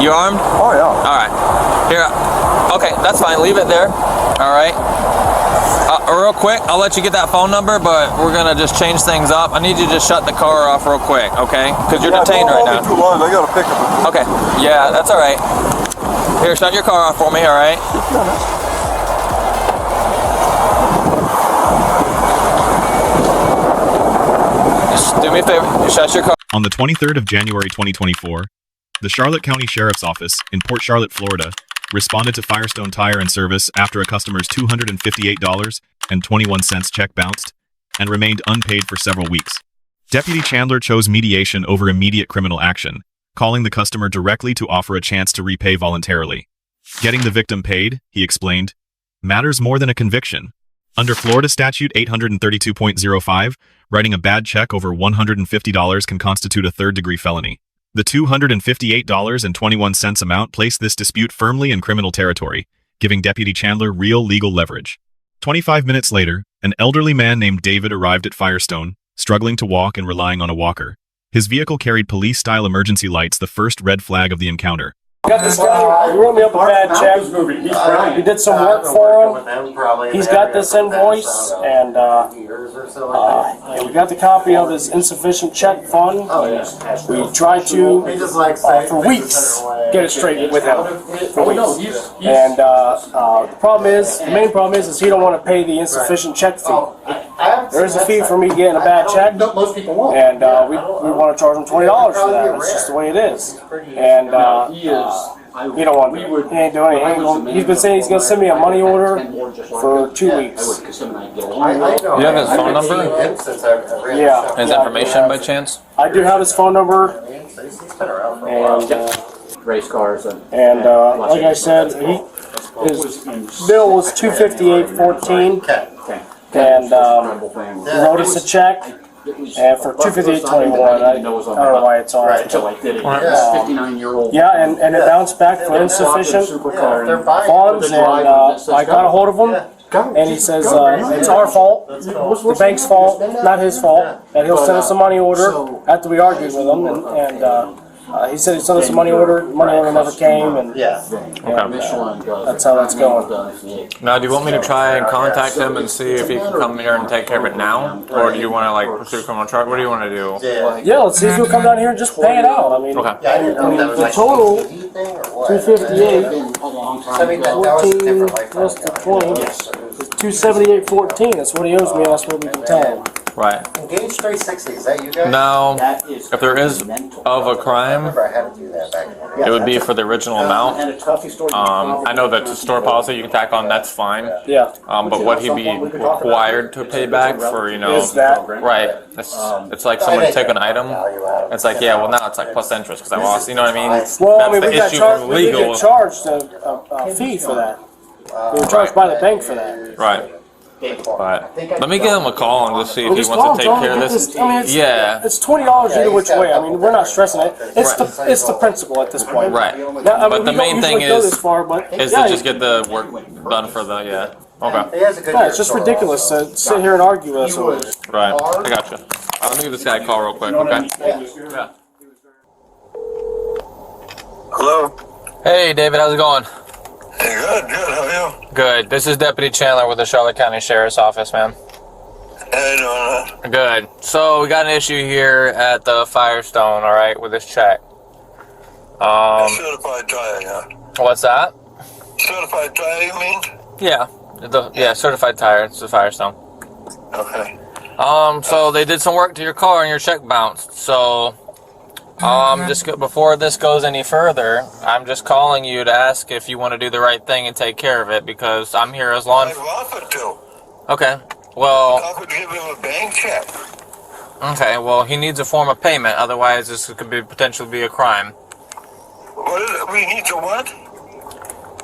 You armed? Oh, yeah. All right. Here. Okay, that's fine. Leave it there. All right. Real quick, I'll let you get that phone number, but we're gonna just change things up. I need you to just shut the car off real quick, okay? Because you're detained right now. Too long. I got to pick up. Okay. Yeah, that's all right. Here, shut your car off for me. All right. Just do me a favor. Shut your car. On the 23rd of January 2024, the Charlotte County Sheriff's Office in Port Charlotte, Florida, responded to Firestone Tire and Service after a customer's $258.21 check bounced and remained unpaid for several weeks. Deputy Chandler chose mediation over immediate criminal action, calling the customer directly to offer a chance to repay voluntarily. Getting the victim paid, he explained, matters more than a conviction. Under Florida Statute 832.05, writing a bad check over $150 can constitute a third-degree felony. The $258.21 amount placed this dispute firmly in criminal territory, giving Deputy Chandler real legal leverage. 25 minutes later, an elderly man named David arrived at Firestone, struggling to walk and relying on a walker. His vehicle carried police-style emergency lights, the first red flag of the encounter. Got this guy, he wrote me up a bad check. We did some work for him. He's got this invoice, and we got the copy of his insufficient check fund. We tried to, for weeks, get it straight with him. For weeks. And the main problem is he don't want to pay the insufficient check fee. There is a fee for me getting a bad check, and we want to charge him $20 for that. That's just the way it is. And he don't want to. He ain't doing anything. He's been saying he's going to send me a money order for 2 weeks. You have his phone number? Yeah. His information by chance? I do have his phone number. And race cars like I said, his bill was $258.14, and he wrote us a check. And for $258.21, I don't know why it's on. Yeah, and it bounced back for insufficient funds, and I got a hold of him, and he says it's our fault, the bank's fault, not his fault, and he'll send us a money order after we argued with him, and he said he'd send us a money order never came, and that's how that's going. Now, do you want me to try and contact him and see if he can come here and take care of it now? Or do you want to, pursue criminal charge? What do you want to do? Yeah, let's see if he'll come down here and just pay it out. I mean, okay. The total, $258, 14 plus the 20, $278.14. That's what he owes me, that's what we can tell him. Right. Engage 360, is that you guys? Now, if there is of a crime, it would be for the original amount. I know that the store policy you can tack on, that's fine. Yeah. But would he be required to pay back for, Is that? Right. It's like someone took an item. It's like, yeah, well now it's like plus interest because I lost, you know what I mean? Well, we did get charged a fee for that. We were charged by the bank for that. Right. But let me give him a call and just see if he wants to take care of this. Yeah. It's $20 either which way. I mean, we're not stressing it. It's the principle at this point. Right. Now, but the main thing is to just get the work done for the Okay. Yeah, it's just ridiculous to sit here and argue with us over it. Right. I gotcha. Let me give this guy a call real quick. Okay. Yeah. Hello. Hey, David. How's it going? Hey, good. How are you? Good. This is Deputy Chandler with the Charlotte County Sheriff's Office, man. How you doing, Good. So we got an issue here at the Firestone, all right, with this check. Certified tire, yeah. What's that? Certified tire, you mean? Yeah. Certified tire. It's the Firestone. Okay. So they did some work to your car and your check bounced. So, just before this goes any further, I'm just calling you to ask if you want to do the right thing and take care of it because I'm here as law I've offered to. Okay. Well. I could give him a bank check. Okay. Well, he needs a form of payment. Otherwise, this could potentially be a crime. What is it? We need to what?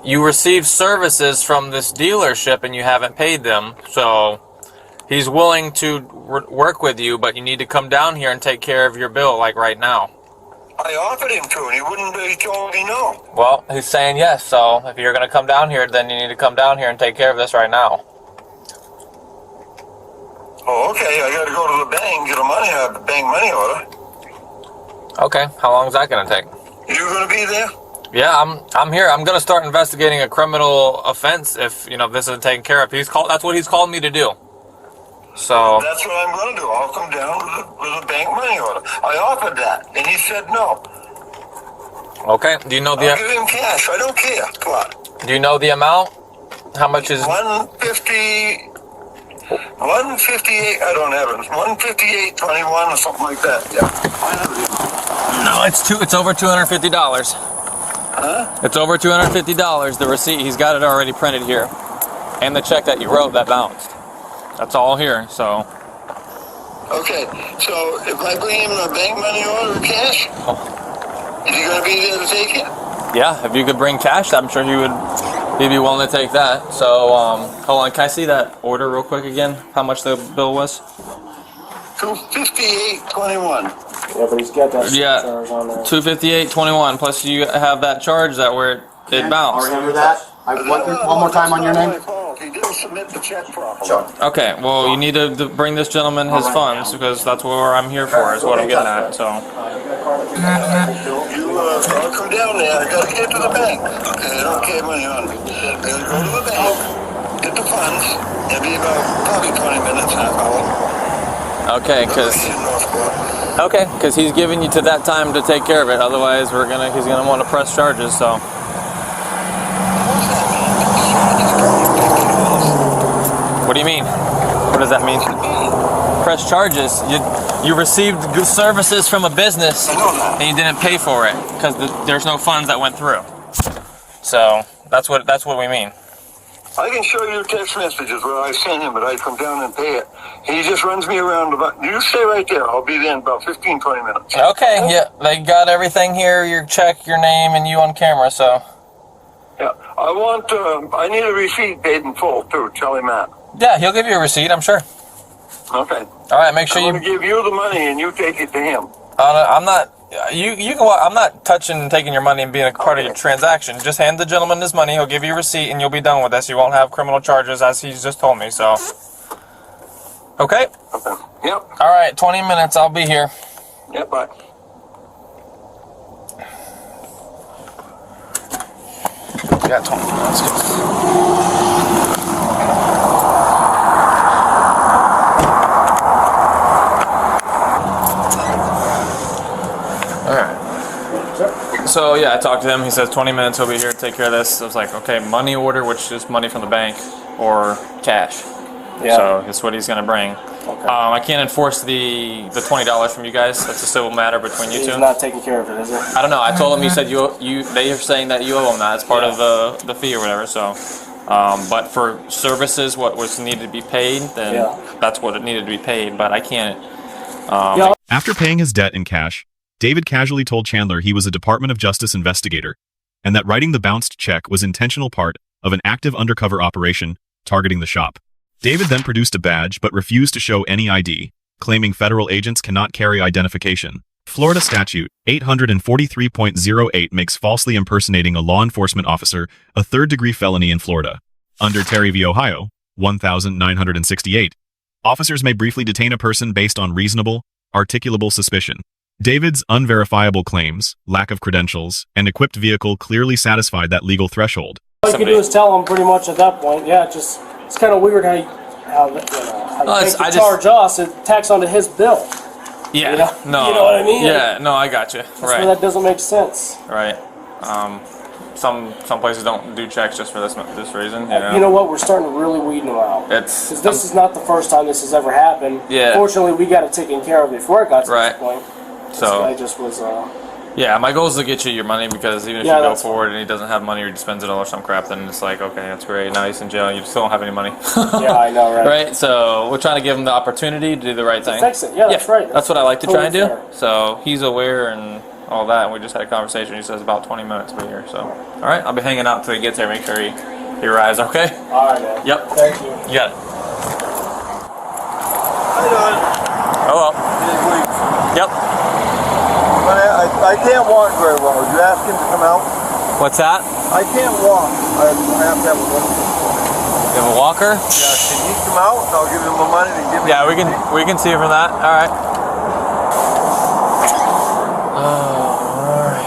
You received services from this dealership and you haven't paid them. So, he's willing to work with you, but you need to come down here and take care of your bill, like right now. I offered him to, and he wouldn't. He told me no. Well, he's saying yes, so if you're going to come down here, then you need to come down here and take care of this right now. Oh, okay. I got to go to the bank, get a bank money order. Okay. How long is that going to take? You gonna be there? Yeah, I'm here. I'm gonna start investigating a criminal offense if this isn't taken care of. That's what he's called me to do. So That's what I'm gonna do. I'll come down with a bank money order. I offered that, and he said no. okay. Do you know I'll give him cash. I don't care. Come on. Do you know the amount? How much is 158. I don't have it. 158.21 or something like that. Yeah. I have it. No, it's over $250. Huh? It's over $250. The receipt, he's got it already printed here, and the check that you wrote that bounced. That's all here. So Okay. So if I bring him a bank money order or cash, is he gonna be there to take it? yeah, if you could bring cash, I'm sure he'd be willing to take that. So hold on, can I see that order real quick again? How much the bill was? 258.21. Yeah, but he's got that Yeah, charge on there. $258.21. Plus you have that charge that where it I'll bounced. remember that. One more time on your name. He didn't submit the check properly. Sure. Okay, well you need to bring this gentleman his funds because that's what I'm here for. Is what I'm getting at. So I'll come down there. I gotta get to the bank. Okay, I don't carry money on me. I gotta go to the bank, get the funds. It'll be about probably 20 minutes, half hour. okay, because. In Northport. Okay, because he's giving you to that time to take care of it. Otherwise, he's gonna want to press charges. So, what do you mean? What does that mean? Press charges. You received good services from a business and you didn't pay for it because there's no funds that went through. So that's what we mean. I can show you text messages where I sent him, but I come down and pay it. He just runs me around about. You stay right there. I'll be there in about 15, 20 minutes. Okay, yeah, they got everything here. Your check, your name, and you on camera. So. Yeah, I need a receipt paid in full too. Tell him that. Yeah, he'll give you a receipt, I'm sure. Okay. All right, make sure I'm gonna give you the money and you take it to him. I'm not. You can. I'm not touching and taking your money and being a part of your transaction. Just hand the gentleman his money. He'll give you a receipt, and you'll be done with this. You won't have criminal charges, as he's just told me. So. Okay. Okay. Yep. All right. 20 minutes. I'll be here. Yep. Bye. Yeah, 20 minutes. So yeah, I talked to him. He says 20 minutes. He'll be here to take care of this. I was like, okay, money order, which is money from the bank, or cash. Yeah. So that's what he's gonna bring. Okay. I can't enforce the $20 from you guys. That's a civil matter between you He's two. not taking care of it, is he? I don't know. I told him. You said they are saying that you owe him that. It's part of the fee or whatever. So, but for services, what was needed to be paid, then that's what it needed to be paid. But I can't. After paying his debt in cash, David casually told Chandler he was a Department of Justice investigator, and that writing the bounced check was intentional part of an active undercover operation targeting the shop. David then produced a badge but refused to show any ID, claiming federal agents cannot carry identification. Florida Statute 843.08 makes falsely impersonating a law enforcement officer a third-degree felony in Florida. Under Terry v. Ohio, 1968, officers may briefly detain a person based on reasonable, articulable suspicion. David's unverifiable claims, lack of credentials, and equipped vehicle clearly satisfied that legal threshold. All you can do is tell him pretty much at that point. Yeah, it's kind of weird how you charge us and tax onto his bill. Yeah. No. You know what I mean? Yeah. No, I got you. That's where that doesn't make sense. Right. Some places don't do checks just for this reason. You know what? We're starting to really weed them out. Because this is not the first time this has ever happened. Yeah. Fortunately, we got it taken care of before it got to this point. So I just was. Yeah, my goal is to get you your money because even if you go forward and he doesn't have money or he spends it all or some crap, then it's like, okay, that's great. Now he's in jail and you still don't have any money. Yeah, I know, right? Right? So we're trying to give him the opportunity to do the right thing. Fix it. Yeah, that's right. That's what I like to try and do. Fair. So he's aware and all that, and we just had a conversation. He says about 20 minutes we're here. So, all right, I'll be hanging out until he gets there. Make sure he arrives, okay? All right, man. Yep. Thank you. You got it. How you doing? Hello. Yep. I can't walk very well. Would you ask him to come out? What's that? I can't walk. I have to have a walker. You have a walker? Yeah, can he come out and I'll give him the money to give me? Yeah, we can see from that. All right. All right.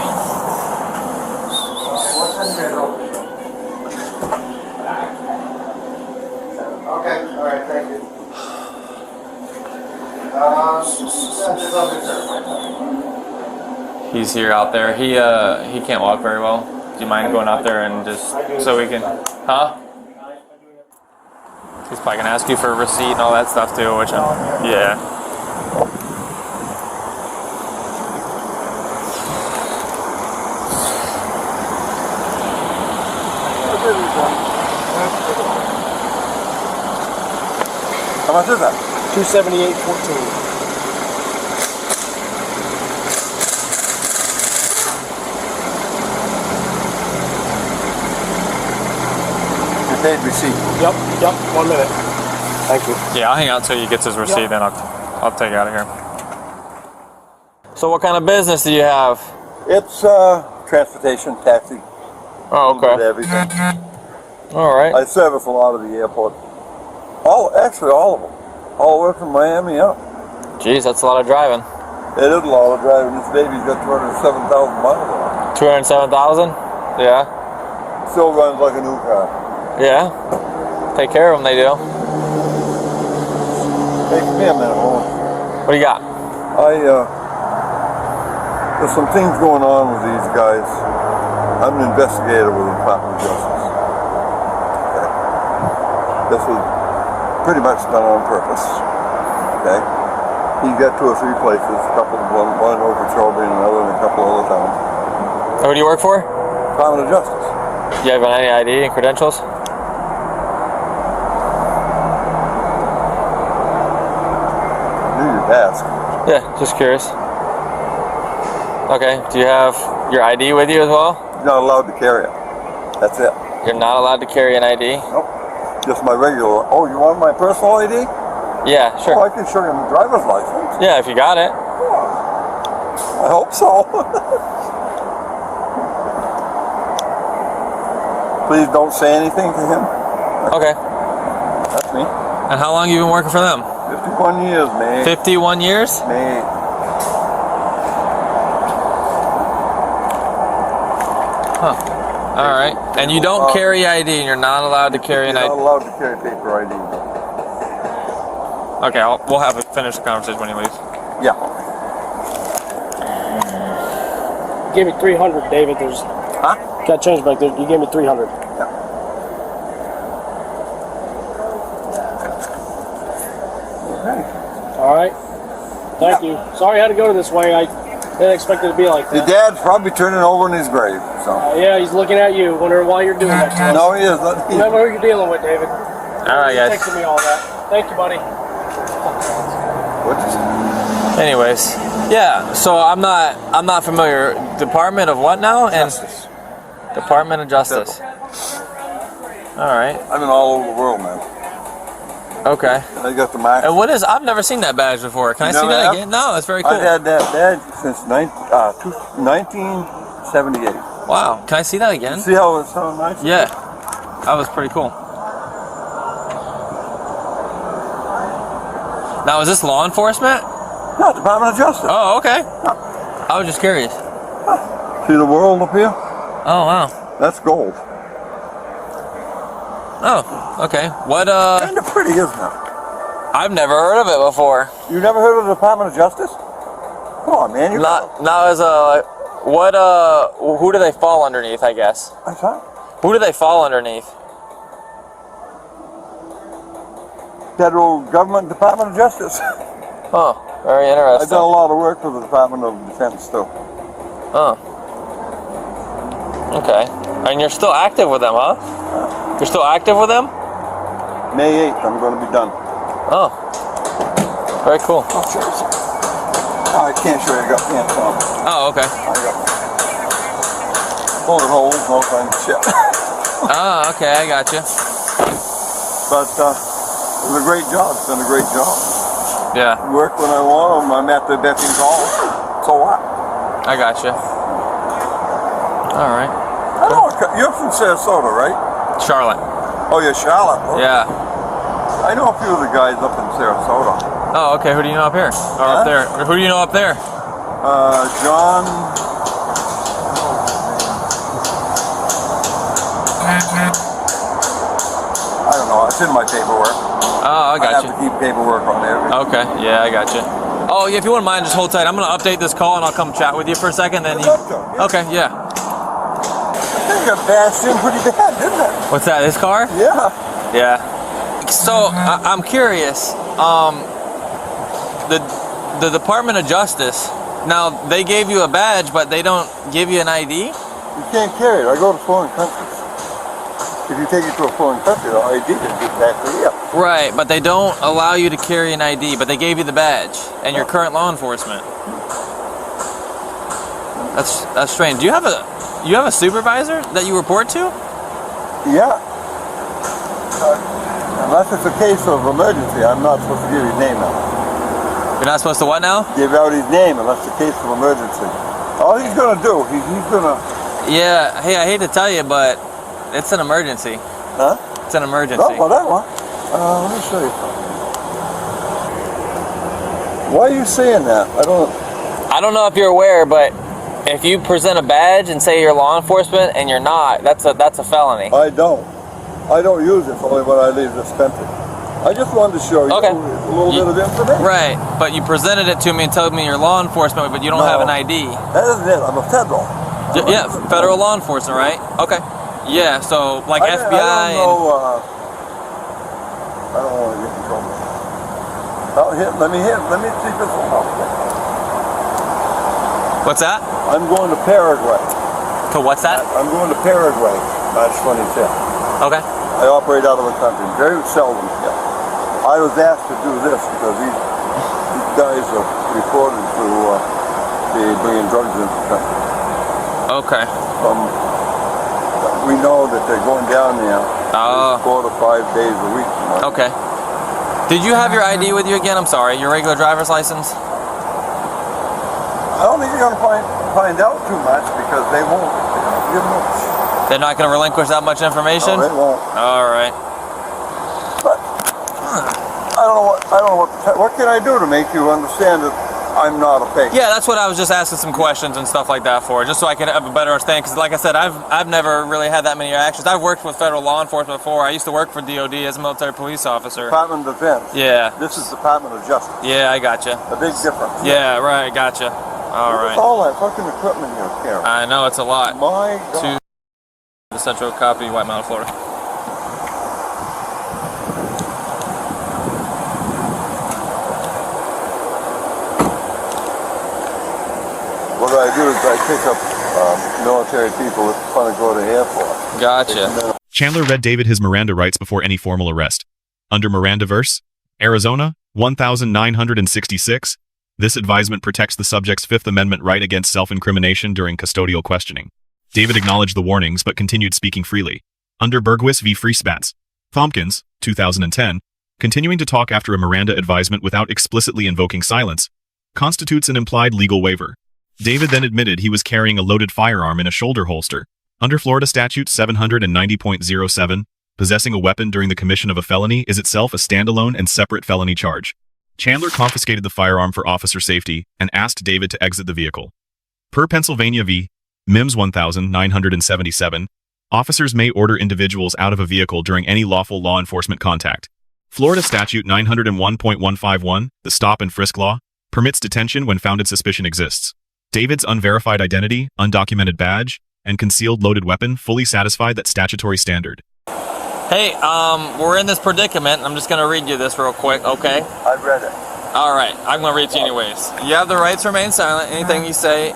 He's here out there. He can't walk very well. Do you mind going out there and just so we can, huh? He's probably gonna ask you for a receipt and all that stuff too, which yeah. How much is that? $278.14. Paid receipt. Yep, 1 minute. Thank you. Yeah, I'll hang out till he gets his receipt, then I'll take you out of here. So what kind of business do you have? It's transportation, taxi. Oh, okay. Everything. All right. I service a lot of the airport. Actually all of them. All the way from Miami up. Jeez, that's a lot of driving. It is a lot of driving. This baby's got 207,000 miles on it. 207,000? Yeah. Still runs like a new car. Yeah. Take care of them, they do. Hey, come here a minute, hold on. What do you got? There's some things going on with these guys. I'm an investigator with the Department of Justice. Okay. This was pretty much done on purpose. Okay. He got 2 or 3 places, a couple of one over Shelby and another in a couple other towns. Who do you work for? Department of Justice. Do you have any ID and credentials? Ask. Yeah, just curious. Okay, do you have your ID with you as well? You're not allowed to carry it. That's it. You're not allowed to carry an ID? Nope. Just my regular. Oh, you want my personal ID? Yeah, sure. Oh, I can show you my driver's license. Yeah, if you got it. I hope so. Please don't say anything to him. Okay. That's me. And how long have you been working for them? 51 years, man. 51 years? Man. Huh. All right. And you don't carry ID, and you're not allowed to carry an You're ID. not allowed to carry paper ID. Okay, we'll have it finish the conversation when he leaves. Yeah. You gave me 300, David. There's got change back there. You gave me 300. Yeah. All right. Thank you. Sorry I had to go this way. I didn't expect it to be like Your that. dad's probably turning over in his grave. So. Yeah, he's looking at you, wondering why you're doing that to us. No, he is. Remember who you're dealing with, David. All right, guys. Texting me all that. Thank you, buddy. What'd you say? Anyways, yeah. So I'm not familiar. Department of what now? Justice. And Department of Justice. All right. I've been all over the world, man. Okay. And I got the max. And what is? I've never seen that badge before. Can I see never that have? again? No, that's very cool. I've had that badge since 1978. Wow. Can I see that again? See how it's so nice? Yeah. That was pretty cool. Now, is this law enforcement? No, Department of Justice. Oh, okay. I was just curious. See the world up here? Oh, wow. That's gold. Oh, okay. What, Kind of pretty, isn't it? I've never heard of it before. You never heard of the Department of Justice? Come on, man. Now as what, who do they fall underneath, I guess? What's that? Who do they fall underneath? Federal Government Department of Justice. Oh, very I've interesting. done a lot of work for the Department of Defense, too. Oh. Okay. And you're still active with them, huh? You're still active with them? May 8th, I'm going to be done. Oh. Very cool. Oh, sure. Oh, I can't show you. I got pants on. Oh, okay. I got bullet holes and all kinds of shit. Oh, okay, I got you. But it was a great job. It's been a great job. Yeah, Work when I want them. I'm at the beck and call. So what? I got you. All right. I know. You're from Sarasota, right? Charlotte. Oh, you're Charlotte. Okay. Yeah. I know a few of the guys up in Sarasota. Oh, okay. Who do you know up here? Or up there? Who do you know up there? John. I don't know. It's in my paperwork. Oh, I got have you. to keep paperwork on there. Okay. Yeah, I got you. Oh, yeah, if you wouldn't mind, just hold tight. I'm going to update this call and I'll come chat with you for a second. Then you... Okay, yeah. I think I bashed him pretty bad, didn't I? What's that, his car? Yeah. Yeah. So, I'm curious. The Department of Justice, now, they gave you a badge, but they don't give you an ID? You can't carry it. I go to foreign countries. If you take it to a foreign country, the ID is back to you. Right, but they don't allow you to carry an ID, but they gave you the badge, and you're current law enforcement. That's strange. Do you have a supervisor that you report to? Yeah. Unless it's a case of emergency, I'm not supposed to give his name out. You're not supposed to what now? Give out his name unless it's a case of emergency. All he's gonna do, he's gonna... Yeah, hey, I hate to tell you, but it's an emergency. Huh? It's an emergency. Oh, well, that one. Let me show you something. Why are you saying that? I don't know if you're aware, but if you present a badge and say you're law enforcement and you're not, that's a felony. I don't use it only when I leave this country. I just wanted to show you a little bit of information. Right, but you presented it to me and told me you're law enforcement, but you don't have an ID. That isn't it. I'm a federal. Yeah, federal law enforcement, right? Okay. Yeah, so like FBI. I don't know. I don't want to get in trouble. Let me see if this will help. What's that? I'm going to Paraguay. To what's that? I'm going to Paraguay, March 25th. Okay. I operate out of the country, very seldom. Yeah. I was asked to do this because these guys are reported to be bringing drugs into the country. Okay. We know that they're going down there 4 to 5 days a week. Okay. Did you have your ID with you again? I'm sorry, your regular driver's license? I don't think you're going to find out too much because they won't give much. They're not going to relinquish that much information? No, they won't. All right. But I don't know what can I do to make you understand that I'm not a fake? Yeah, that's what I was just asking some questions and stuff like that for, just so I can have a better understanding. Because, like I said, I've never really had that many interactions. I've worked with federal law enforcement before. I used to work for DOD as a military police officer. Department of Defense. Yeah. This is Department of Justice. Yeah, I gotcha. A big difference. Yeah, right, gotcha. All right. What's all that fucking equipment you're carrying? I know, it's a lot. My God. To the Central Copy, White Mountain, Florida. What I do is I pick up military people that want to go to the airport. Gotcha. Chandler read David his Miranda rights before any formal arrest. Under Miranda verse, Arizona, 1966, this advisement protects the subject's Fifth Amendment right against self-incrimination during custodial questioning. David acknowledged the warnings but continued speaking freely. Under Bergwis v. Freespats, Thompkins, 2010, continuing to talk after a Miranda advisement without explicitly invoking silence, constitutes an implied legal waiver. David then admitted he was carrying a loaded firearm in a shoulder holster. Under Florida Statute 790.07, possessing a weapon during the commission of a felony is itself a standalone and separate felony charge. Chandler confiscated the firearm for officer safety and asked David to exit the vehicle. Per Pennsylvania v. Mims 1977, officers may order individuals out of a vehicle during any lawful law enforcement contact. Florida Statute 901.151, the stop and frisk law, permits detention when founded suspicion exists. David's unverified identity, undocumented badge, and concealed loaded weapon fully satisfied that statutory standard. Hey, we're in this predicament. I'm just going to read you this real quick, okay? I've read it. All right, I'm going to read it to you anyways. You have the right to remain silent. Anything you say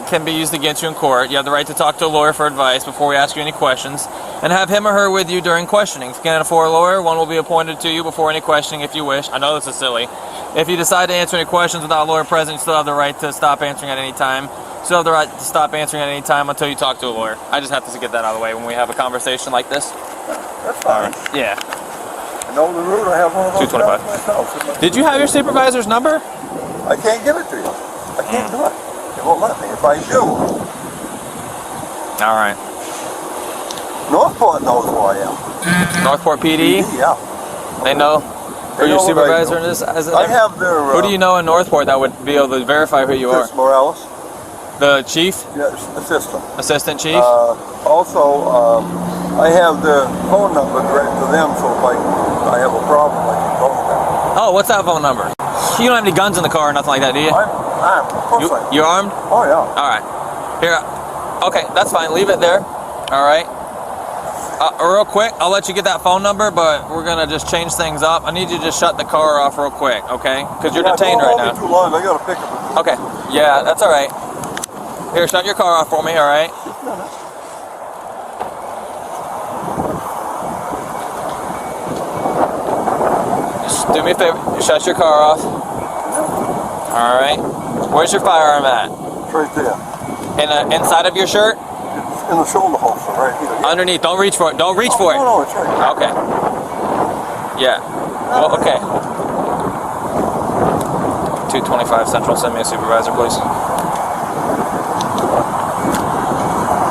can be used against you in court. You have the right to talk to a lawyer for advice before we ask you any questions, and have him or her with you during questioning. If you can't afford a lawyer, one will be appointed to you before any questioning if you wish. I know this is silly. If you decide to answer any questions without a lawyer present, you still have the right to stop answering at any time. You still have the right to stop answering at any time until you talk to a lawyer. I just have to get that out of the way when we have a conversation like this. That's fine. Yeah. I know the route. I have one of those 225. myself. Did you have your supervisor's number? I can't give it to you. I can't do it. It won't let me. If I do, All right. Northport knows who I am. Northport PD? Yeah. They know who your supervisor is? I have their... Who do you know in Northport that would be able to verify who you are? Chris Morales. The chief? Yes, assistant. Assistant chief? Also, I have the phone number direct to them, so if I have a problem, I can call them. Oh, what's that phone number? You don't have any guns in the car or nothing like that, do you? I'm armed. Of course I am. You armed? Oh, yeah. All right. Here. Okay, that's fine. Leave it there. All right. Real quick, I'll let you get that phone number, but we're gonna just change things up. I need you to just shut the car off real quick, okay? Because you're detained right now. Don't hold me too long. I got to pick up. Okay. Yeah, that's all right. Here, shut your car off for me. All right. Just do me a favor. Shut your car off. All right. Where's your firearm at? It's right there. Inside of your shirt? It's in the shoulder holster right here. Yeah. Underneath. Don't reach for it. Don't reach for it. No, it's right here. Okay. Yeah. Well, okay. 225 Central. Send me a supervisor, please.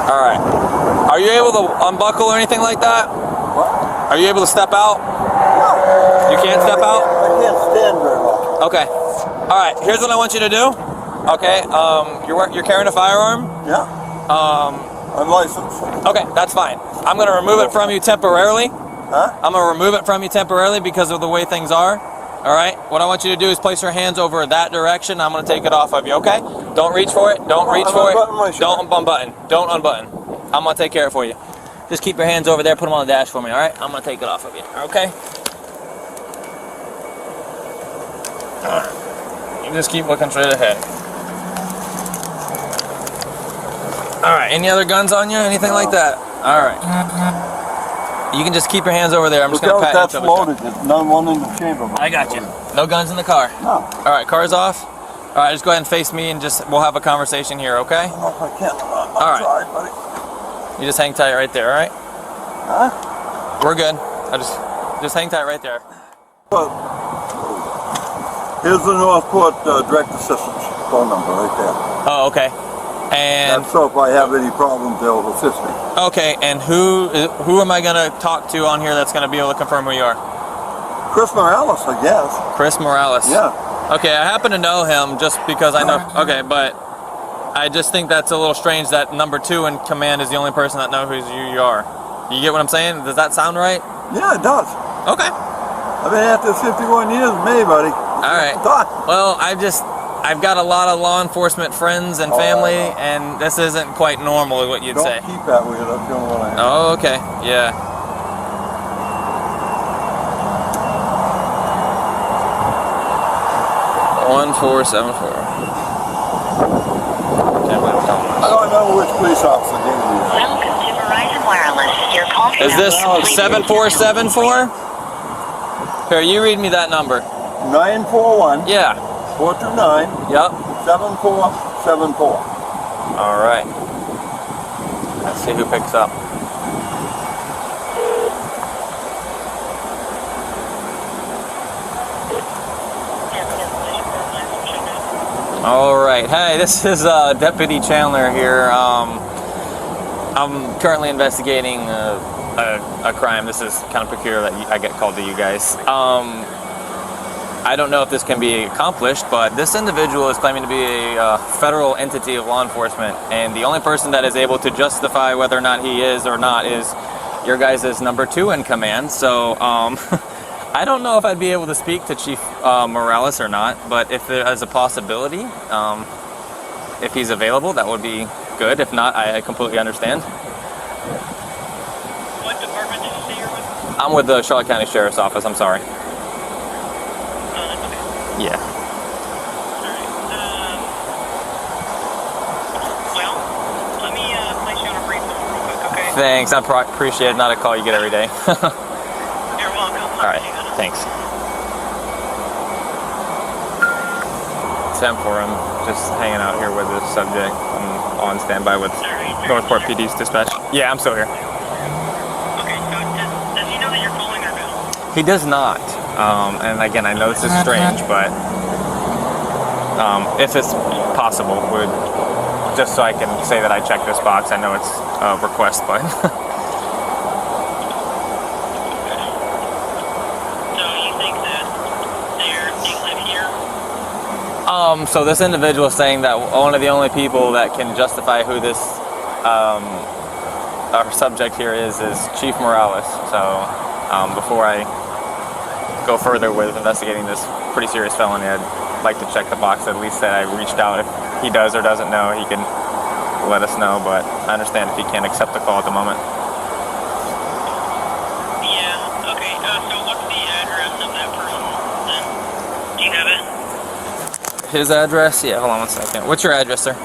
All right. Are you able to unbuckle or anything like that? What? Are you able to step out? You can't step out? I can't stand very well. Okay. All right. Here's what I want you to do. Okay. You're carrying a firearm? Yeah. I'm licensed. Okay, that's fine. I'm going to remove it from you temporarily. Huh? I'm going to remove it from you temporarily because of the way things are. All right? What I want you to do is place your hands over that direction. I'm going to take it off of you, okay? Don't reach for it. Don't reach for it. Don't unbutton. Don't unbutton. I'm going to take care of it for you. Just keep your hands over there. Put them on the dash for me, all right? I'm going to take it off of you, okay? All right. You just keep looking straight ahead. All right, any other guns on you? Anything like that? All right. You can just keep your hands over there. I'm just going to pat you. That's loaded. There's none one in the chamber. I got you. No guns in the car? No. All right, car's off. All right, just go ahead and face me and we'll have a conversation here, okay? Oh, I can't. All right. Sorry, buddy. You just hang tight right there, all right? Huh? We're good. Just hang tight right there. Here's the Northport direct assistance phone number right there. Oh, okay. And That's so if I have any problems, they'll assist me. okay, and who am I gonna talk to on here that's gonna be able to confirm who you are? Chris Morales, I guess. Chris Morales. Yeah. Okay, I happen to know him just because I know. Okay, but I just think that's a little strange that number 2 in command is the only person that knows who you are. You get what I'm saying? Does that sound right? Yeah, it does. Okay. I've been at this 51 years with me, buddy. All right. Well, I've got a lot of law enforcement friends and family, and this isn't quite normal, what you'd say. Don't keep that with you. That's the only one I have. Oh, okay. Yeah. One 474. Can't believe I'm telling I don't remember which police officer gave me that. Welcome to Verizon Wireless. Your call this. Is this 7474? Here, you read me that number. 941 Yeah. 429 Yep. 7474. All right. Let's see who picks up. All right. Hey, this is Deputy Chandler here. I'm currently investigating a crime. This is kind of peculiar that I get called to you guys. I don't know if this can be accomplished, but this individual is claiming to be a federal entity of law enforcement, and the only person that is able to justify whether or not he is or not is your guys' number 2 in command. So I don't know if I'd be able to speak to Chief Morales or not, but if there is a possibility, if he's available, that would be good. If not, I completely understand. What department did you say you're with? I'm with the Charlotte County Sheriff's Office. I'm sorry. That's okay. Yeah. Alright. Well, let me place you on a brief hold real quick, okay? Thanks. I appreciate it. Not a call you get every day. You're welcome. All right. Thanks. 10 for him. Just hanging out here with the subject. I'm on standby with Northport PD's dispatch. Yeah, I'm still here. Okay, so does he know that you're calling or no? He does not. And again, I know this is strange, but if it's possible, would just so I can say that I checked this box. I know it's a request, but So you think that they live here? so this individual is saying that one of the only people that can justify who this our subject here is Chief Morales. So before I go further with investigating this pretty serious felony, I'd like to check the box at least that I reached out. If he does or doesn't know, he can let us know, but I understand if he can't accept the call at the moment. Yeah, okay, so what's the address of that person then? Do you have it? His address? Yeah, hold on one second. What's your address, sir? Do you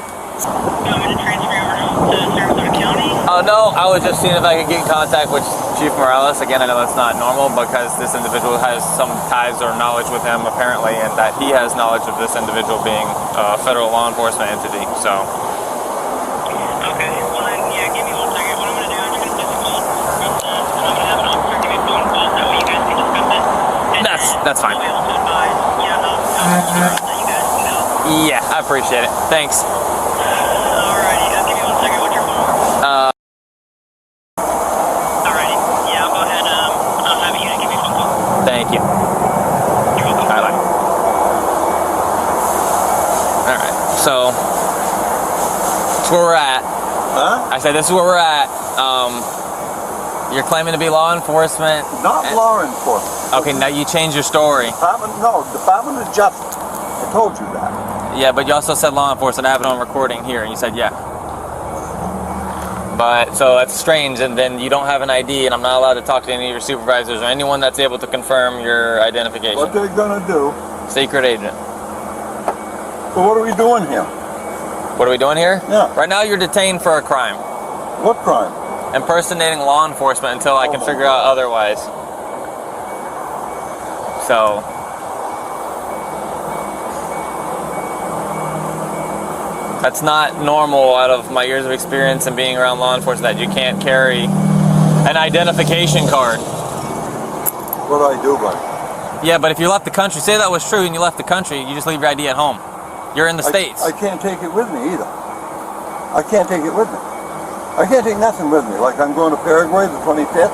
want me to transfer you over to Sarasota County? Oh, no, I was just seeing if I could get in contact with Chief Morales. Again, I know that's not normal because this individual has some ties or knowledge with him, apparently, and that he has knowledge of this individual being a federal law enforcement entity, so. Okay, well then, yeah, give me 1 second. What I'm going to do, I'm just going to place a call. And I'm going to have an officer give me a phone call, that way you guys can discuss it. And That's fine. I'll be able to advise, yeah, how you guys can know. Yeah, I appreciate it. Thanks. Alrighty, give me 1 second. What's your phone? Alrighty, yeah, I'll go ahead, I'll have a unit give me a phone call. Thank you. You're welcome. Bye-bye. Alright, so that's where we're at. Huh? I said this is where we're at. You're claiming to be law enforcement. Not law enforcement. Okay, now you changed your story. Department of Justice. I told you that. Yeah, but you also said law enforcement. I have it on recording here, and you said yeah. But, so that's strange, and then you don't have an ID, and I'm not allowed to talk to any of your supervisors or anyone that's able to confirm your identification. What they're gonna do? Secret agent. So what are we doing here? What are we doing here? Yeah. Right now you're detained for a crime. What crime? Impersonating law enforcement until I can figure out otherwise. So. That's not normal out of my years of experience and being around law enforcement that you can't carry an identification card. What do I do, buddy? Yeah, but if you left the country, say that was true and you left the country, you just leave your ID at home. You're in the States. I can't take it with me either. I can't take it with me. I can't take nothing with me. Like I'm going to Paraguay the 25th.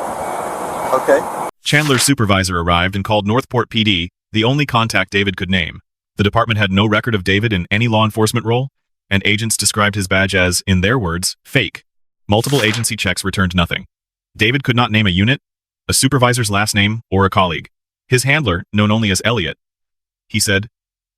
Okay. Chandler's supervisor arrived and called Northport PD, the only contact David could name. The department had no record of David in any law enforcement role, and agents described his badge as, in their words, fake. Multiple agency checks returned nothing. David could not name a unit, a supervisor's last name, or a colleague. His handler, known only as Elliot, he said,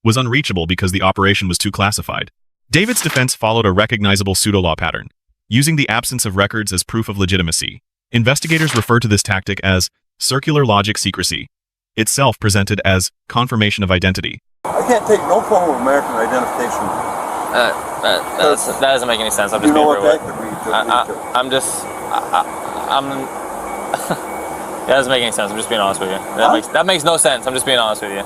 was unreachable because the operation was too classified. David's defense followed a recognizable pseudo-law pattern, using the absence of records as proof of legitimacy. Investigators refer to this tactic as circular logic secrecy, itself presented as confirmation of identity. I can't take no form of American identification. That doesn't make any sense. I'm just You know being what real. that could lead to? I'm just, that doesn't make any sense. I'm just being honest with you. That makes no sense. I'm just being honest with you.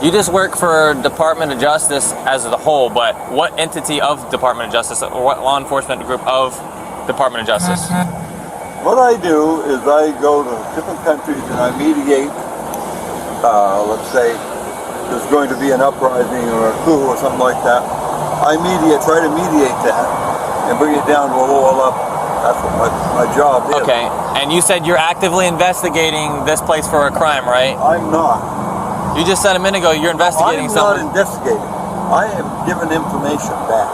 You just work for Department of Justice as a whole, but what entity of Department of Justice or what law enforcement group of Department of Justice? What I do is I go to different countries and I mediate, let's say, there's going to be an uprising or a coup or something like that. I try to mediate that and bring it down to a lower level. That's what my job is. Okay, and you said you're actively investigating this place for a crime, right? I'm not. You just said a minute ago you're investigating something. I'm not investigating. I am giving information back.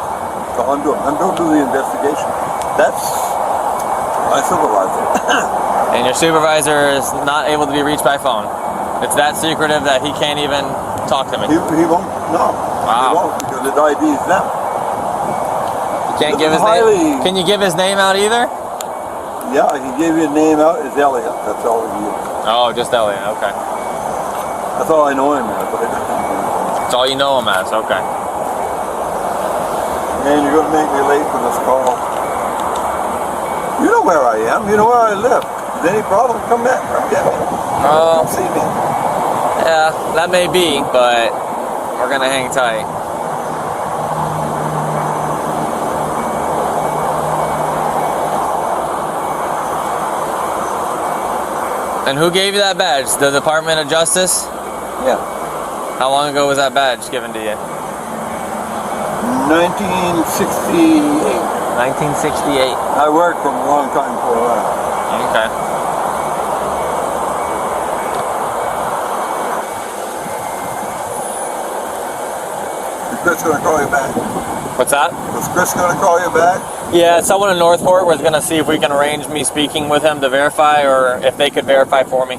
So I'm doing the investigation. That's my supervisor. And your supervisor is not able to be reached by phone. It's that secretive that he can't even talk to me. He won't. No. Wow. He won't because his ID is them. You can't give his name. Can you give his name out either? Yeah, I can give you a name out. It's Elliot. That's all he is. Oh, just Elliot. Okay. That's all I know him as. That's all you know him as. Okay. And you're going to make me late for this call. You know where I am. You know where I live. If there's any problem, come back. Come get me. Come see me. Yeah, that may be, but we're going to hang tight. And who gave you that badge? The Department of Justice? Yeah. How long ago was that badge given to you? 1968. 1968. I worked for a long time before that. Okay. Chris gonna call you back? What's that? Was Chris gonna call you back? Yeah, someone in Northport was gonna see if we can arrange me speaking with him to verify, or if they could verify for me.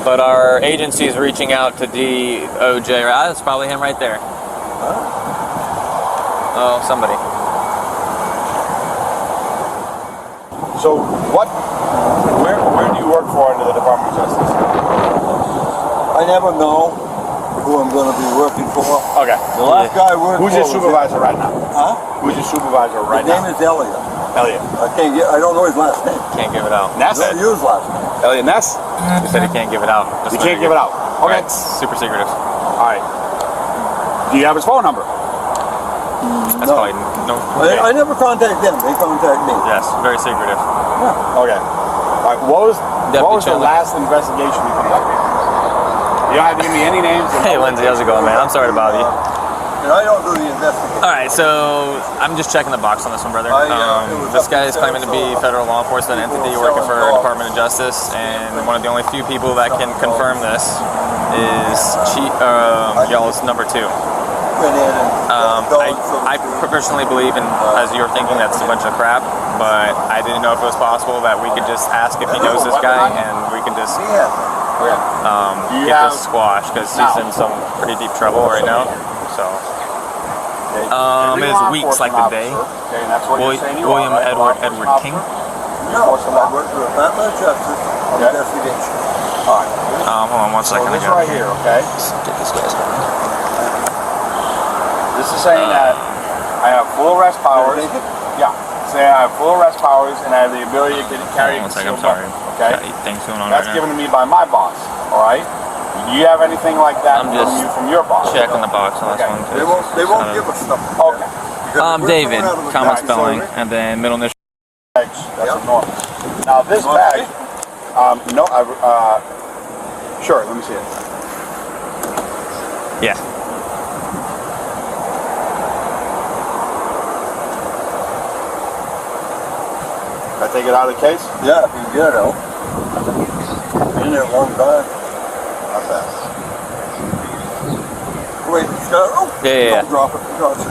But our agency is reaching out to DOJ. That's probably him right there. Oh, somebody. So where do you work for under the Department of Justice? I never know who I'm gonna be working for. Okay. The last guy I worked Who's for your was- supervisor right now? Huh? Who's your supervisor right His now? name is Elliot. Elliot. I don't know his last name. Can't give it out. Ness? Don't use last name. Elliot Ness? He said he can't give it out. You can't give it out. Okay. It's super secretive. All right. Do you have his phone number? That's No. probably no. I never contact them. They contact me. Yes, very secretive. Okay. All right. What was the Chandler. last investigation you conducted? You don't have to give me any names. Hey, Lindsay, how's it going, man? I'm sorry to bother you. And I don't do the investigation. All right, so I'm just checking the box on this one, brother. it was This up guy to is claiming to be Sarasota. federal law enforcement entity working for the Department of Justice, and one of the only few people that can confirm this is y'all's number 2. Went in and I personally believe in, as you're thinking, that's a bunch of crap, but I didn't know if it was possible that we could just ask if he knows this guy, and we can just Yeah. You get have this squashed, because he's in some pretty deep trouble right now. So, it is weeks like the day. Okay, and that's what you're saying you William are, right? Edward Law enforcement King. No, I work for the Department of Justice investigation. All right. Hold on one So second. this right here, okay? Get this guy's This is saying that I have full arrest powers. Yeah. Saying I have full arrest powers and I have the ability to carry a One second, I'm concealed sorry. weapon, okay? Got things going on That's right now. given to me by my boss. All right. Do you have anything like that I'm just from your boss? Checking the box on this Okay. one. They won't give us stuff. Okay. David, comma Right, so spelling, and then middle initial. That's enormous. Now this bag, no, sure. Let me see it. Yeah. Can I take it out of the case? Yeah, if you can get it out. Been there a long time. Not bad. Wait, it's got it. Oh, Yeah. don't drop it. Drop it.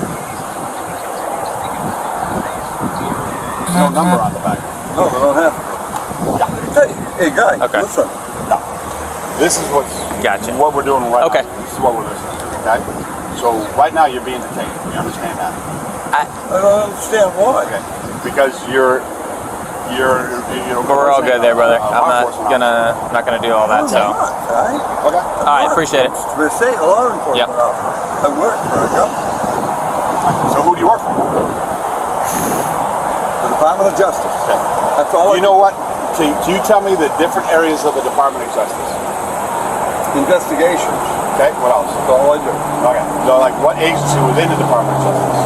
No number on the back. No, they don't have to. Hey, guy, Okay. listen. No. This is Gotcha. what we're doing right Okay. now. This is what we're listening to. Okay. So right now you're being detained. You understand that? I don't understand why. Okay. Because you're But we're all good there, brother. I'm not gonna do all that. So, all Right? Okay. right, appreciate it. We're saying a law enforcement Yep. officer. I work for a government. So who do you work for? The Department of Justice. That's all I You know what? Can you tell me the different areas of the Department of Justice? Investigations. Okay. What else? That's all I do. Okay. So like what agency within the Department of Justice?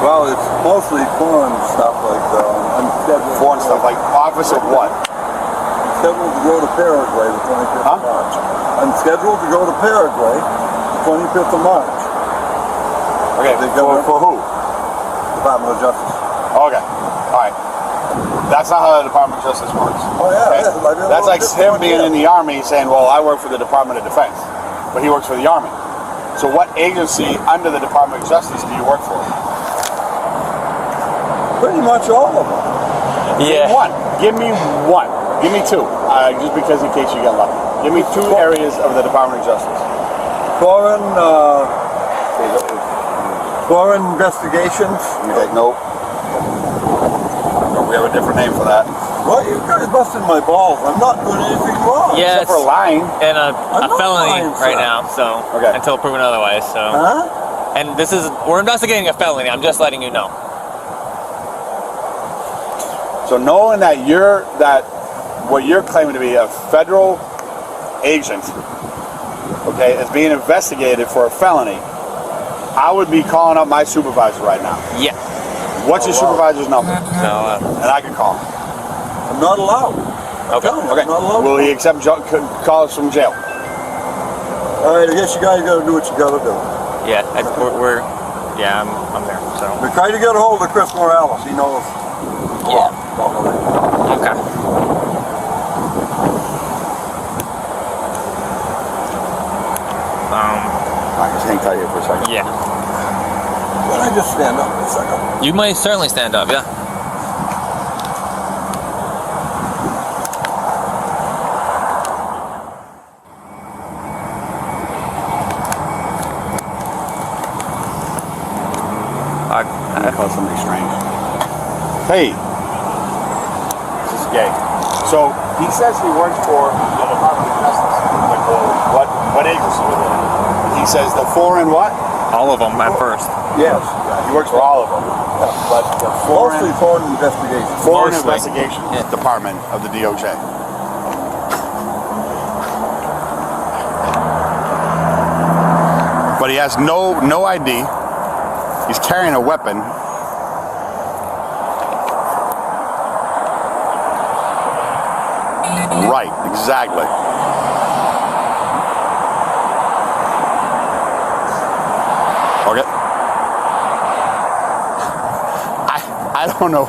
Well, it's mostly foreign stuff like I'm scheduled Foreign stuff like office of what? scheduled to go to Paraguay the 25th Huh? of March. I'm scheduled to go to Paraguay the 25th of March. Okay. They go- For who? Department of Justice. Okay. All right. That's not how the Department of Justice works. Oh yeah, Okay? yeah, I didn't That's know like this him one being yet. in the Army saying, well, I work for the Department of Defense. But he works for the Army. So what agency under the Department of Justice do you work for? Pretty much all of them. Yeah. One. Give me one. Give me two. Just because in case you get lucky. Give me two areas of the Department of Justice. Foreign investigations. Okay, nope. No, we have a different name for that. What? You guys busting my balls. I'm not doing anything wrong. Yeah, Except for lying. and a not felony lying, right sir. now. So, Okay. until proven otherwise. So, Huh? and we're investigating a felony. I'm just letting you know. So knowing that what you're claiming to be a federal agent, okay, is being investigated for a felony, I would be calling up my supervisor right now. Yeah. What's your supervisor's number? So, And I can call him. I'm not allowed. okay. Okay. I'm not allowed. Will he accept calls from jail? All right, I guess you guys got to do what you got to do. Yeah, I'm there. So, We try to get a hold of Chris Morales. He knows. yeah. Okay. All right, just hang tight here for a second. Yeah. Can I just stand up for a second? You may certainly stand up, yeah. I call somebody strange. Hey, this is gay. So he says he works for the Department of Justice. Like, well, what agency was it? He says the foreign what? All of them at first. Yes. He works for all of them. But the Mostly foreign investigation. Foreign Mostly. Investigation Department of the DOJ. But he has no ID. He's carrying a weapon. Right, exactly. Okay. I don't know.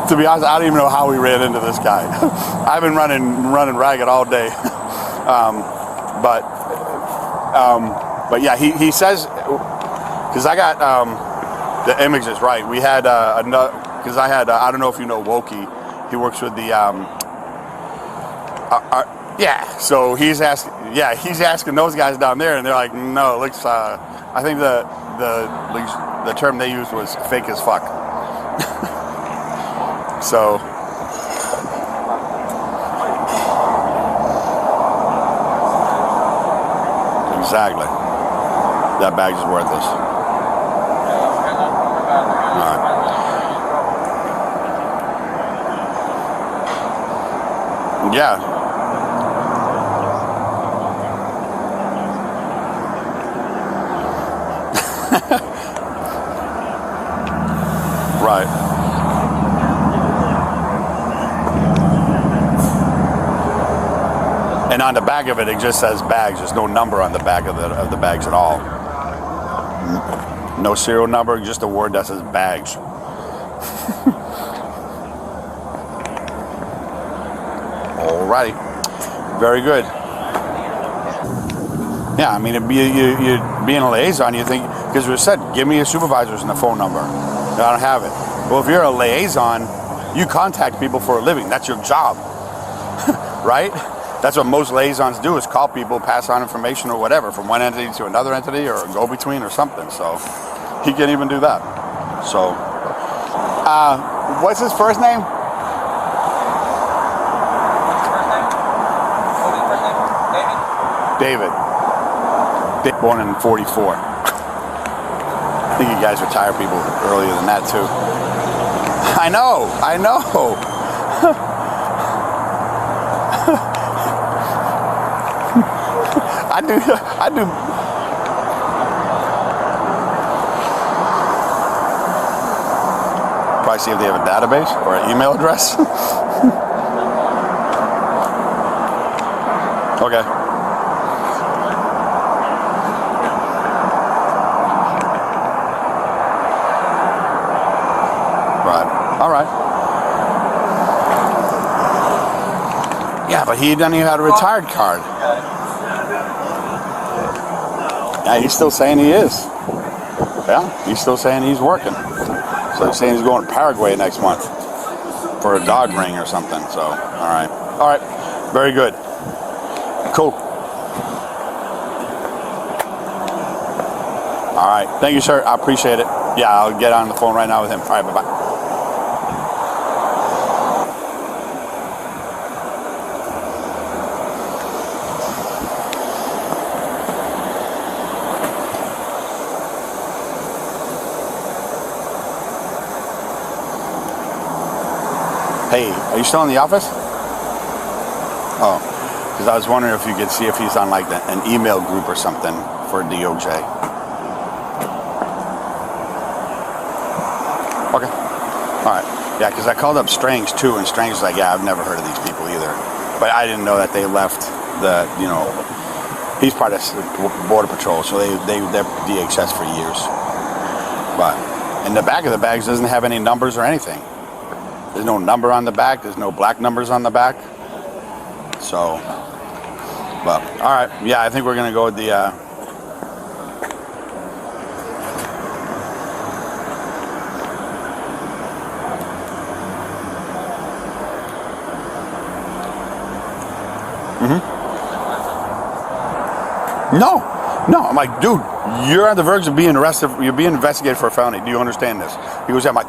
To be honest, I don't even know how we ran into this guy. I've been running ragged all day. But yeah, he says, because I got the images right. We had because I had I don't know if you know Wokey. He works with the yeah. So he's asking those guys down there, and they're like, no, it looks. I think the term they used was fake as fuck. So. Exactly. That bag is worthless. All right. Yeah. Right. And on the back of it, it just says bags. There's no number on the back of the bags at all. No serial number, just a word that says bags. Alrighty, very good. Yeah, I mean, you're being a liaison. You think, because we said, give me your supervisors and the phone number. I don't have it. Well, if you're a liaison, you contact people for a living. That's your job, right? That's what most liaisons do, is call people, pass on information or whatever from one entity to another entity or a go-between or something. So he can't even do that. So, what's his first name? David. Born in 44. I think you guys retire people earlier than that too. I know. I do. Probably see if they have a database or an email address. Okay. Right. All right. Yeah, but he doesn't even have a retired card. Yeah, he's still saying he is. Yeah, he's still saying he's working. So he's saying he's going to Paraguay next month for a dog ring or something. So, all right, very good, cool. All right, thank you, sir. I appreciate it. Yeah, I'll get on the phone right now with him. All right, bye-bye. Hey, are you still in the office? Oh, because I was wondering if you could see if he's on like an email group or something for DOJ. Okay. All right. Yeah, because I called up Strange too, and Strange was like, yeah, I've never heard of these people either. But I didn't know that they left he's part of Border Patrol, so they're DHS for years. But in the back of the bags doesn't have any numbers or anything. There's no number on the back. There's no black numbers on the back. So, but all right. Yeah, I think we're gonna go with the No. I'm like, dude, you're on the verge of being arrested. You're being investigated for a felony. Do you understand this? He goes, yeah. I'm like,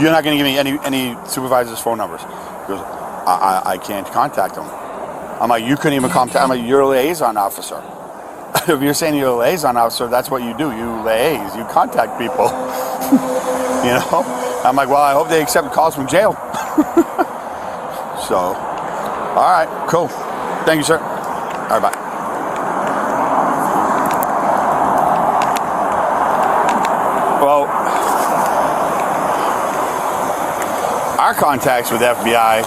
you're not going to give me any supervisor's phone numbers. He goes, I can't contact them. I'm like, you couldn't even contact. I'm like, you're a liaison officer. If you're saying you're a liaison officer, that's what you do. You liaise. You contact people. You know? I'm like, well, I hope they accept calls from jail. So, all right, cool. Thank you, sir. All right, bye. Well, our contacts with FBI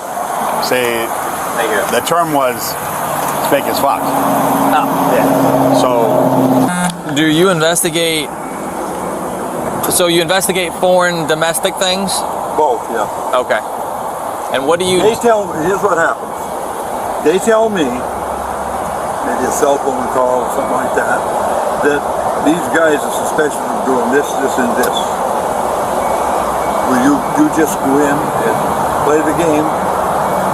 say the term was fake as fuck. Oh. Yeah. So, do you investigate? So you investigate foreign domestic things? Both, yeah. Okay. And what do you? They tell me, here's what happens. They tell me, maybe a cell phone call or something like that these guys are suspected of doing this, and this. Well, you just go in and play the game,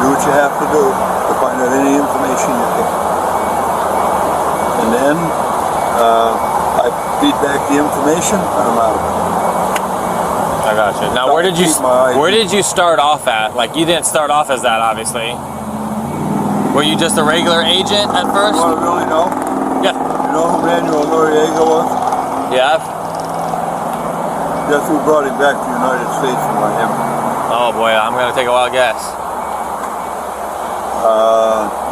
do what you have to do to find out any information you can. And then I feed back the information and I'm out of it. I got you. Now, where did you start off at? Like, you didn't start off as that, obviously. Were you just a regular agent at first? You want to really know? Yeah. You know who Manuel Noriega was? Yeah. Guess who brought him back to the United States from Miami? Oh boy, I'm gonna take a wild guess.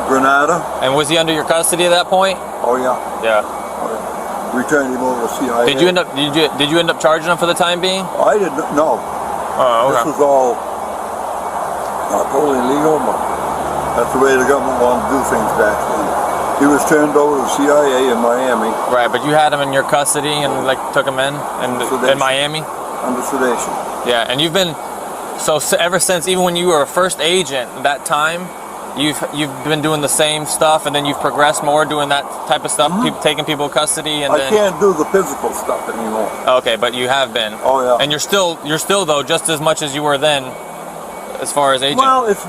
Grenada. And was he under your custody at that point? Oh yeah. Yeah. We turned him over to CIA. Did you end up charging him for the time being? I didn't know. Oh, okay. This was all not totally legal, but that's the way the government wanted to do things back then. He was turned over to CIA in Miami. Right, but you had him in your custody and like took him in Miami? Under sedation. Yeah, and you've been so ever since, even when you were a first agent that time, you've been doing the same stuff, and then you've progressed more doing that type of stuff, taking people in custody, and I can't do the physical stuff anymore. Okay, but you have been. Oh yeah. And you're still though just as much as you were then, as far as agent. Well, it's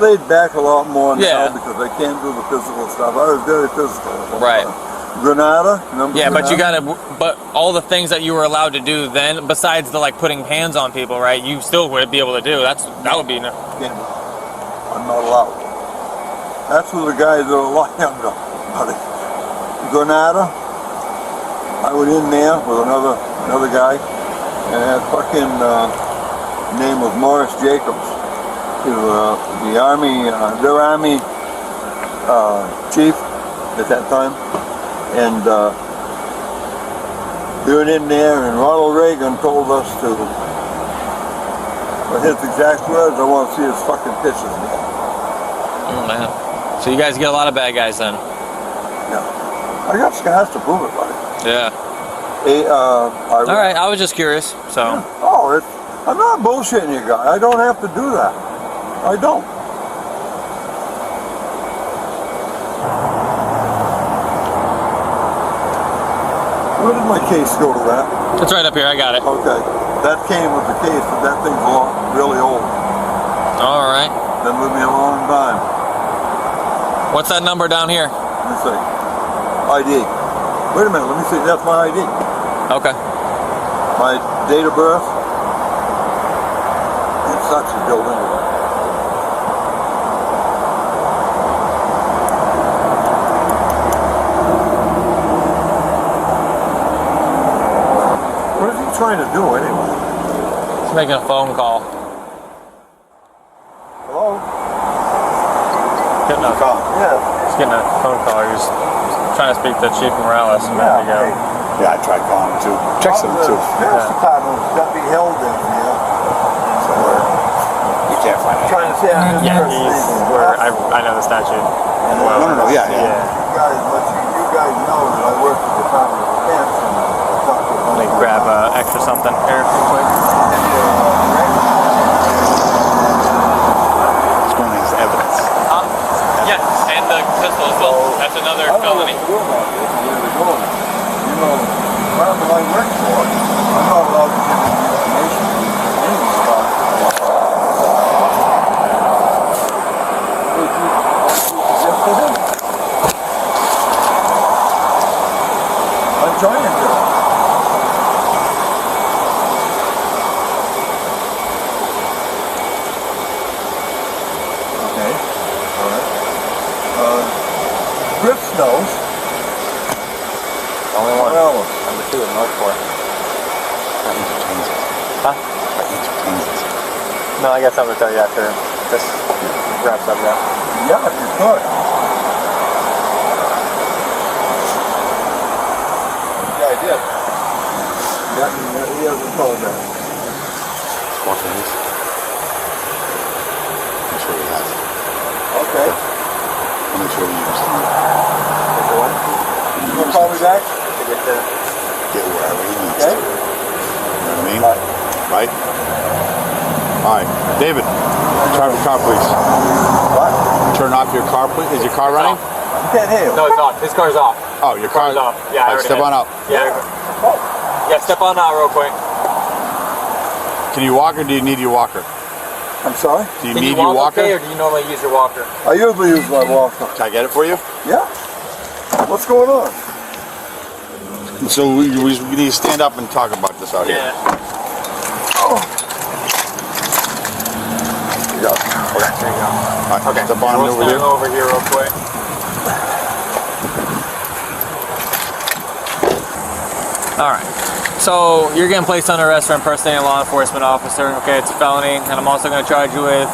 laid back a lot more now Yeah. because I can't do the physical stuff. I was very physical. Right. Grenada. Yeah, but but all the things that you were allowed to do then, besides the like putting hands on people, right? You still would be able to do. That would be. I'm not allowed. That's for the guys that are locked under, buddy. Grenada. I went in there with another guy, and that fucking name was Morris Jacobs. He was the army, their army chief at that time, and we went in there, and Ronald Reagan told us to. But his exact words, I want to see his fucking pictures again. Oh man. So you guys get a lot of bad guys then? Yeah. I got scars to prove it, buddy. Yeah. All right, I was just curious. So. Yeah. Oh, I'm not bullshitting you guys. I don't have to do that. I don't. Where did my case go to that? It's right up here. I got it. Okay. That came with the case, but that thing's really old. All right. Been with me a long time. What's that number down here? Let me see. ID. Wait a minute. Let me see. That's my ID. Okay. My date of birth. It sucks to build anyway. What is he trying to do anyway? He's making a phone call. Hello? Getting a call. Yeah. He's getting a phone call. He's trying to speak to Chief Morales a minute ago. Yeah, I tried calling him too. Check some too. Sheriff's Department's got me held in here. So You can't find it. trying to say I'm Yeah, I know the statute. Well, No, yeah. You guys know that I work for the Department of Defense and I talk to Let me grab extra something here real quick. It's going as evidence. Yeah, and the pistol as well. That's another felony. You know, the department I work for, I'm not allowed to give any information about Only one. Well, Number 2 in Northport. Huh? No, I got something to tell you after this wraps up now. yeah, if you could. Yeah, I did. Yeah, he hasn't told that. Watch this. Make sure he has it. Okay. I'll make sure he understands it. You gonna call me back? Get wherever he needs Okay. to. You know what I mean? Right? Alright. David, turn off your car, please. What? Turn off your car, please. Is your car running? You can't hear. No, it's off. His car's off. Oh, your car's off. Yeah, I already step did. on out. Yeah. Yeah, step on out real quick. Can you walk or do you need your walker? I'm sorry? Do you Can need you your walk walker? okay, or do you normally use your walker? I usually use my walker. Can I get it for you? Yeah? What's going on? So we need to stand up and talk about this out here. Yeah. Okay, there you go. Alright, Okay, step on we'll over here. stand over here real quick. Alright, so you're getting placed under arrest for impersonating a law enforcement officer. Okay, it's a felony, and I'm also going to charge you with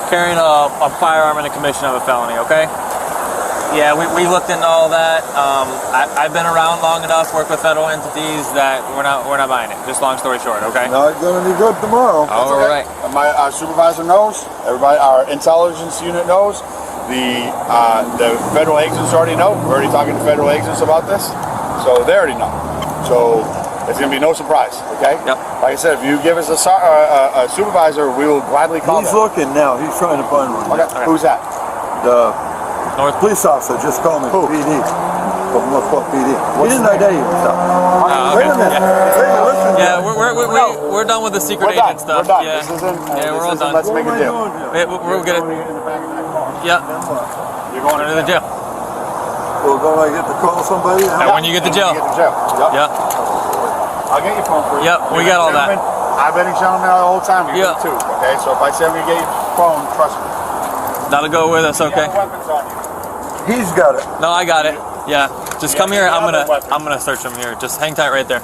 carrying a firearm in the commission of a felony, okay? Yeah, we looked into all that. I've been around long enough, worked with federal entities, that we're not buying it. Just long story short, okay? Not gonna be good tomorrow. All right. My supervisor knows. Everybody, our intelligence unit knows. The federal agents already know. We're already talking to federal agents about this, so they already know. So it's gonna be no surprise. Okay. Yep. Like I said, if you give us a supervisor, we will gladly call He's them. looking now. He's trying to find one. Okay. Who's that? The North. police officer just called me. Who? PD. From Northport PD. He didn't identify himself. Wait a minute. Hey, listen. Yeah, we're done with the secret We're done. agent stuff. We're done. Yeah, This isn't. yeah, we're all done. Let's make a deal. We're gonna. Yeah, You're going to the jail. Well, don't I get to call somebody? And when you get to jail. Get to jail. Yep. Yeah. I'll get your phone for you. Yep, we got all that. I've been a gentleman the whole time. You Yeah. too. Okay, so if I say I'm gonna get your phone, trust me. That'll go with us, okay? You have weapons on you. He's got it. No, I got it. Yeah, just come here. I'm gonna search him here. Just hang tight right there.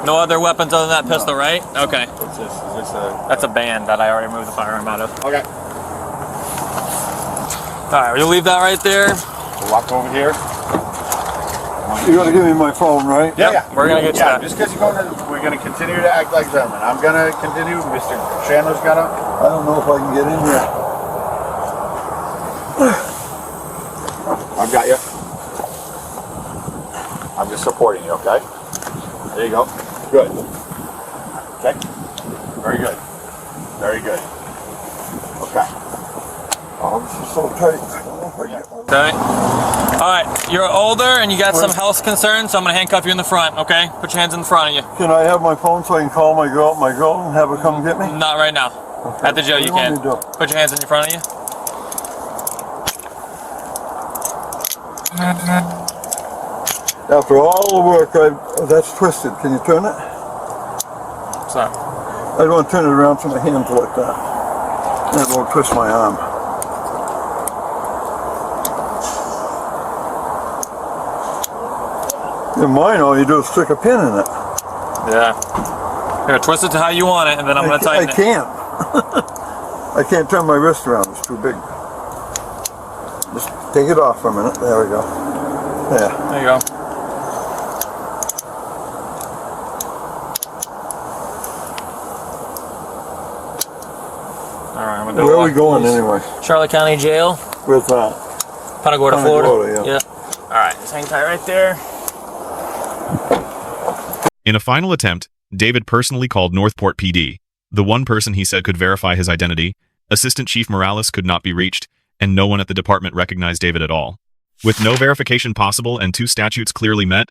No other weapons other than that pistol, right? Okay. What's this? Is this a... That's a band that I already moved the firearm out of. Okay. All right, you'll leave that right there. We'll walk over here. You gotta give me my phone, right? Yeah. We're gonna get you that. Just because you're going to, we're gonna continue to act like gentlemen. I'm gonna continue. Mr. Chandler's gonna. I don't know if I can get in here. I've got you. I'm just supporting you, okay? There you go. Good. Okay. Very good. Very good. Okay. Oh, this is so tight. I don't know if I can get Okay. All right, you're older and you got some health concerns, so I'm gonna handcuff you in the front. Okay. Put your hands in front of you. Can I have my phone so I can call my girl and have her come get me? Not right now. Okay. At the jail, What you do want can. me to do? Put your hands in front of you. After all the work, that's twisted. Can you turn it? So. I don't want to turn it around so my hands like that. That won't twist my arm. In mine, all you do is stick a pin in it. Yeah. Here, twist it to how you want it, and then I'm gonna tighten I it. can't. I can't turn my wrist around. It's too big. Just take it off for a minute. There we go. There. There you go. All right, I'm gonna do Where a are we walk, going please. anyway? Charlotte County Jail, Where's that? Punta Gorda, Punta Florida. Gorda, yeah. All right, just hang tight right there. In a final attempt, David personally called Northport PD. The one person he said could verify his identity, Assistant Chief Morales, could not be reached, and no one at the department recognized David at all. With no verification possible and 2 statutes clearly met,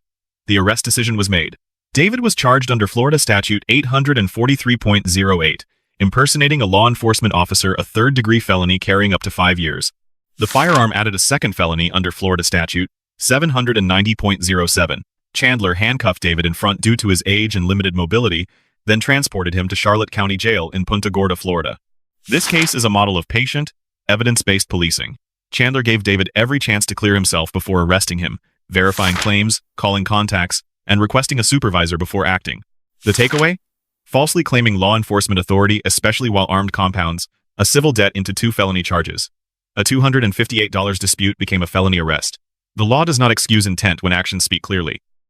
the arrest decision was made. David was charged under Florida Statute 843.08, impersonating a law enforcement officer, a third-degree felony carrying up to 5 years. The firearm added a second felony under Florida Statute 790.07. Chandler handcuffed David in front due to his age and limited mobility, then transported him to Charlotte County Jail in Punta Gorda, Florida. This case is a model of patient, evidence-based policing. Chandler gave David every chance to clear himself before arresting him, verifying claims, calling contacts, and requesting a supervisor before acting. The takeaway? Falsely claiming law enforcement authority, especially while armed, compounds a civil debt into 2 felony charges. A $258 dispute became a felony arrest. The law does not excuse intent when actions speak clearly.